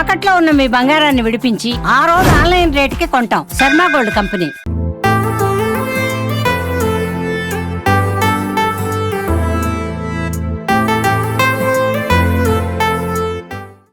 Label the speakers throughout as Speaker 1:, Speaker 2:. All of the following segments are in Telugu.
Speaker 1: తాకట్లో ఉన్న మీ బంగారాన్ని విడిపించి ఆ రోజు ఆన్లైన్ రేటుకి కొంటాం. Sharma gold company.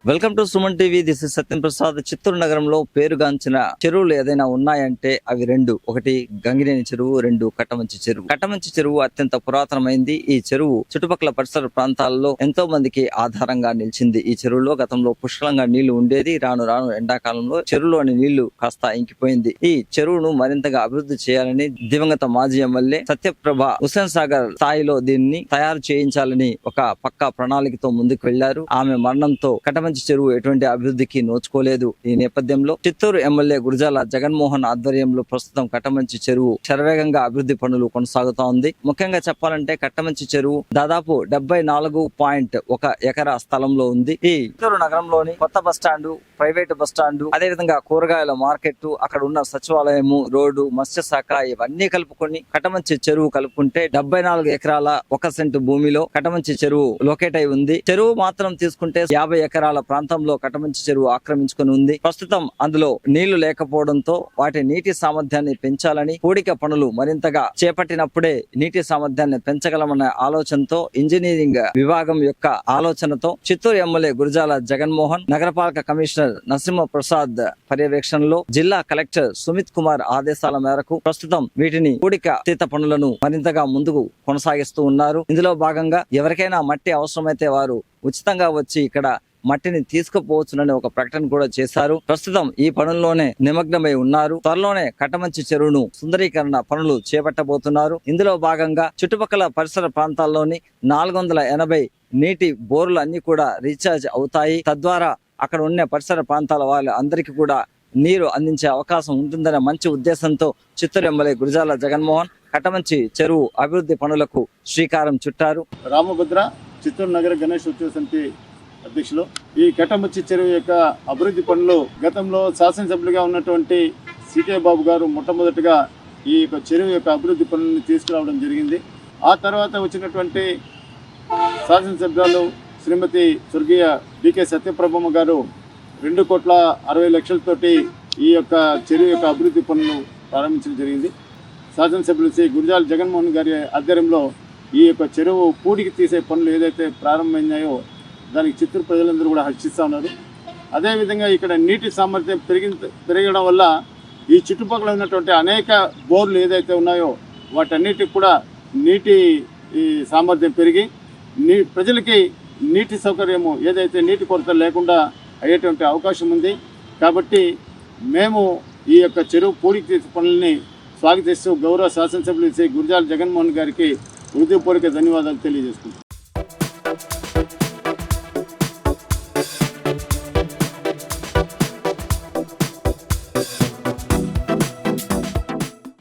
Speaker 2: Welcome to Suman TV. This is Satyam Prasad. Chittoor నగరంలో పేరుగాంచిన చెరువులు ఏదైనా ఉన్నాయంటే అవి రెండు. ఒకటి గంగినేని చెరువు, రెండు కట్టమంచి చెరువు. కట్టమంచి చెరువు అత్యంత పురాతనమైంది. ఈ చెరువు చుట్టుపక్కల పరిసర ప్రాంతాల్లో ఎంతో మందికి ఆధారంగా నిలిచింది. ఈ చెరువులో గతంలో పుష్కలంగా నీళ్లు ఉండేది. రాను రాను ఎండాకాలంలో చెరువులోని నీళ్లు కాస్త ఇంకిపోయింది. ఈ చెరువును మరింతగా అభివృద్ధి చేయాలని దివంగత మాజీ ఎమ్మెల్యే సత్యప్రభ హుస్సేన్ సాగర్ స్థాయిలో దీన్ని తయారు చేయించాలని ఒక పక్కా ప్రణాళికతో ముందుకు వెళ్లారు. ఆమె మరణంతో కట్టమంచి చెరువు ఎటువంటి అభివృద్ధికి నోచుకోలేదు. ఈ నేపథ్యంలో చిత్తూరు ఎమ్మెల్యే గురజాల జగన్మోహన్ ఆధ్వర్యంలో ప్రస్తుతం కట్టమంచి చెరువు శరవేగంగా అభివృద్ధి పనులు కొనసాగుతా ఉంది. ముఖ్యంగా చెప్పాలంటే కట్టమంచి చెరువు దాదాపు 74.1 ఎకరా స్థలంలో ఉంది. ఈ చిత్తూరు నగరంలోని కొత్త బస్టాండు, ప్రైవేటు బస్టాండు, అదే విధంగా కూరగాయల మార్కెట్, అక్కడ ఉన్న సచివాలయము, రోడ్డు, మత్స్య శాఖ ఇవన్నీ కలుపుకొని కట్టమంచి చెరువు కలుపుకుంటే 74 ఎకరాల 1 సెంటు భూమిలో కట్టమంచి చెరువు లొకేట్ అయి ఉంది. చెరువు మాత్రం తీసుకుంటే 50 ఎకరాల ప్రాంతంలో కట్టమంచి చెరువు ఆక్రమించుకుని ఉంది. ప్రస్తుతం అందులో నీళ్లు లేకపోవడంతో వాటి నీటి సామర్థ్యాన్ని పెంచాలని పూడిక పనులు మరింతగా చేపట్టినప్పుడే నీటి సామర్థ్యాన్ని పెంచగలమన్న ఆలోచనతో ఇంజనీరింగ్ విభాగం యొక్క ఆలోచనతో చిత్తూరు ఎమ్మెల్యే గురజాల జగన్మోహన్, నగరపాలక కమిషనర్ నరసింహ ప్రసాద్ పర్యవేక్షణలో జిల్లా కలెక్టర్ సుమిత్ కుమార్ ఆదేశాల మేరకు ప్రస్తుతం వీటిని పూడిక తీత పనులను మరింతగా ముందుకు కొనసాగిస్తూ ఉన్నారు. ఇందులో భాగంగా ఎవరికైనా మట్టి అవసరమైతే వారు ఉచితంగా వచ్చి ఇక్కడ మట్టిని తీసుకుపోవచ్చునని ఒక ప్రకటన కూడా చేశారు. ప్రస్తుతం ఈ పనుల్లోనే నిమగ్నమై ఉన్నారు. త్వరలోనే కట్టమంచి చెరువును సుందరీకరణ పనులు చేపట్టబోతున్నారు. ఇందులో భాగంగా చుట్టుపక్కల పరిసర ప్రాంతాల్లోని 480 నీటి బోర్లు అన్ని కూడా రీఛార్జ్ అవుతాయి. తద్వారా అక్కడ ఉన్న పరిసర ప్రాంతాల వాళ్ళ అందరికీ కూడా నీరు అందించే అవకాశం ఉంటుందనే మంచి ఉద్దేశంతో చిత్తూరు ఎమ్మెల్యే గురజాల జగన్మోహన్ కట్టమంచి చెరువు అభివృద్ధి పనులకు శ్రీకారం చుట్టారు.
Speaker 3: రామభద్ర చిత్తూరు నగర గణేష్ ఉత్సవ సమితి అధ్యక్షులు. ఈ కట్టమంచి చెరువు యొక్క అభివృద్ధి పనులు గతంలో శాసనసభ్యులుగా ఉన్నటువంటి సికే బాబు గారు మొట్టమొదటిగా ఈ యొక్క చెరువు యొక్క అభివృద్ధి పనులను తీసుకురావడం జరిగింది. ఆ తర్వాత వచ్చినటువంటి శాసనసభ్యులు శ్రీమతి స్వర్గీయ డికే సత్యప్రభమ్మ గారు 2,60,00,000 ఈ యొక్క చెరువు యొక్క అభివృద్ధి పనులు ప్రారంభించడం జరిగింది. శాసనసభ్యులు శ్రీ గురజాల జగన్మోహన్ గారి ఆధ్వర్యంలో ఈ యొక్క చెరువు పూడికి తీసే పనులు ఏదైతే ప్రారంభమైనాయో దానికి చిత్తూరు ప్రజలందరూ కూడా హర్షిస్తూ ఉన్నారు. అదేవిధంగా ఇక్కడ నీటి సామర్థ్యం పెరగడం వల్ల ఈ చుట్టుపక్కల ఉన్నటువంటి అనేక బోర్లు ఏదైతే ఉన్నాయో వాటన్నిటికి కూడా నీటి సామర్థ్యం పెరిగి ప్రజలకి నీటి సౌకర్యము ఏదైతే నీటి కొరత లేకుండా అయ్యేటువంటి అవకాశం ఉంది. కాబట్టి మేము ఈ యొక్క చెరువు పూడికి తీసే పనులని స్వాగతిస్తూ గౌరవ శాసనసభ్యులు శ్రీ గురజాల జగన్మోహన్ గారికి హృదయపూర్వక ధన్యవాదాలు తెలియజేస్తున్నాం.